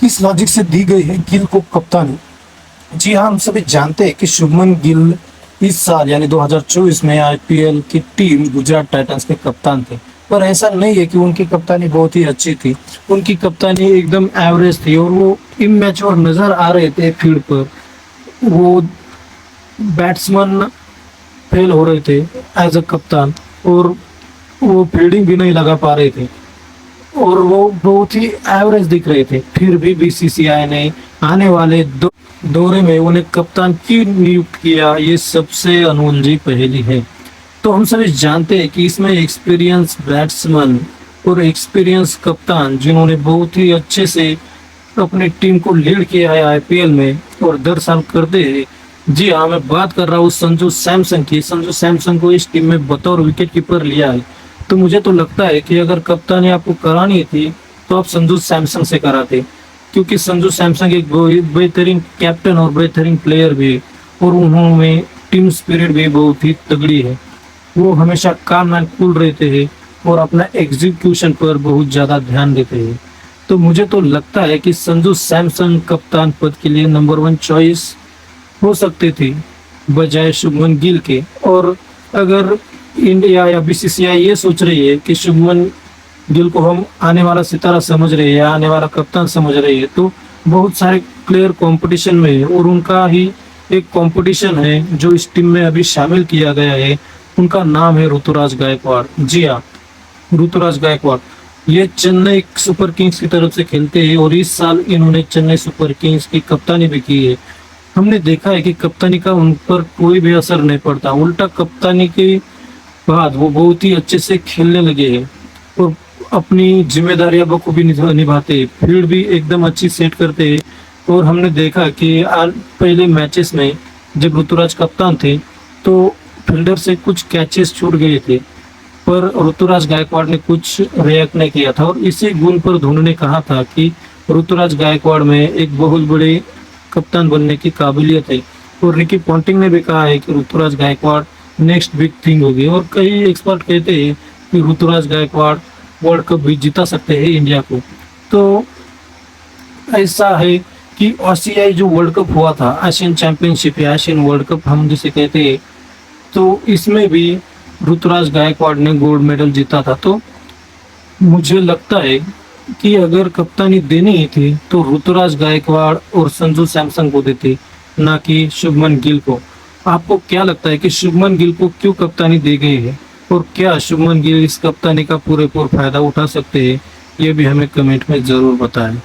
इस लॉजिक से दी गई है गिल को कप्तानी। जी हाँ, हम सभी जानते हैं कि शुभमन गिल इस साल यानी 2024 में आईपीएल की टीम गुजरात टाइटंस के कप्तान थे। पर ऐसा नहीं है कि उनकी कप्तानी बहुत ही अच्छी थी। उनकी कप्तानी एकदम एवरेज थी और वो इमैच्योर नजर आ रहे थे फील्ड पर। वो बैट्समैन फेल हो रहे थे एज अ कप्तान, और वो फील्डिंग भी नहीं लगा पा रहे थे और वो बहुत ही एवरेज दिख रहे थे। फिर भी बीसीसीआई ने आने वाले दौरे में उन्हें कप्तान क्यों नियुक्त किया, ये सबसे अनसुलझी पहेली है। तो हम सभी जानते हैं कि इसमें एक्सपीरियंस बैट्समैन और एक्सपीरियंस कप्तान जिन्होंने बहुत ही अच्छे से अपनी टीम को लीड किया है आईपीएल में और दर साल करते हैं। जी हाँ, मैं बात कर रहा हूँ संजू सैमसन की। संजू सैमसन को इस टीम में बतौर विकेट कीपर लिया है। तो मुझे तो लगता है कि अगर कप्तानी आपको करानी थी तो आप संजू सैमसन से कराते, क्योंकि संजू सैमसन एक बेहतरीन कैप्टन और बेहतरीन प्लेयर भी है और उन्होंने टीम स्पिरिट भी बहुत ही तगड़ी है। वो हमेशा काम एंड कूल रहते हैं और अपना एग्जीक्यूशन पर बहुत ज़्यादा ध्यान देते हैं। तो मुझे तो लगता है कि संजू सैमसन कप्तान पद के लिए नंबर 1 चॉइस हो सकते थे बजाय शुभमन गिल के। और अगर इंडिया या बीसीसीआई ये सोच रही है कि शुभमन गिल को हम आने वाला सितारा समझ रहे हैं या आने वाला कप्तान समझ रहे हैं, तो बहुत सारे प्लेयर कंपटीशन में है और उनका ही एक कंपटीशन है जो इस टीम में अभी शामिल किया गया है। उनका नाम है ऋतुराज गायकवाड़। जी हाँ, ऋतुराज गायकवाड़ ये चेन्नई सुपर किंग्स की तरफ से खेलते हैं और इस साल इन्होंने चेन्नई सुपर किंग्स की कप्तानी भी की है। हमने देखा है कि कप्तानी का उन पर कोई भी असर नहीं पड़ता, उल्टा कप्तानी के बाद वो बहुत ही अच्छे से खेलने लगे हैं और अपनी जिम्मेदारियां बखूबी निभाते हैं। फील्ड भी एकदम अच्छी सेट करते हैं और हमने देखा कि पहले मैचेस में जब ऋतुराज कप्तान थे तो फील्डर से कुछ कैचेस छूट गए थे, पर ऋतुराज गायकवाड़ ने कुछ रिएक्ट नहीं किया था और इसी गुण पर धोनी ने कहा था कि ऋतुराज गायकवाड़ में एक बहुत बड़े कप्तान बनने की काबिलियत है। और रिकी पॉन्टिंग ने भी कहा है कि Ruturaj Gaikwad next big thing होगी और कई एक्सपर्ट कहते हैं कि ऋतुराज गायकवाड़ वर्ल्ड कप भी जिता सकते हैं इंडिया को। तो ऐसा है कि आसियाई जो वर्ल्ड कप हुआ था, एशियन चैंपियनशिप या एशियन वर्ल्ड कप हम जिसे कहते हैं, तो इसमें भी ऋतुराज गायकवाड़ ने गोल्ड मेडल जीता था। तो मुझे लगता है कि अगर कप्तानी देनी ही थी तो ऋतुराज गायकवाड़ और संजू सैमसन को देते, ना कि शुभमन गिल को। आपको क्या लगता है कि शुभमन गिल को क्यों कप्तानी दी गई है और क्या शुभमन गिल इस कप्तानी का पूरेपूर फायदा उठा सकते हैं? ये भी हमें कमेंट में जरूर बताएं।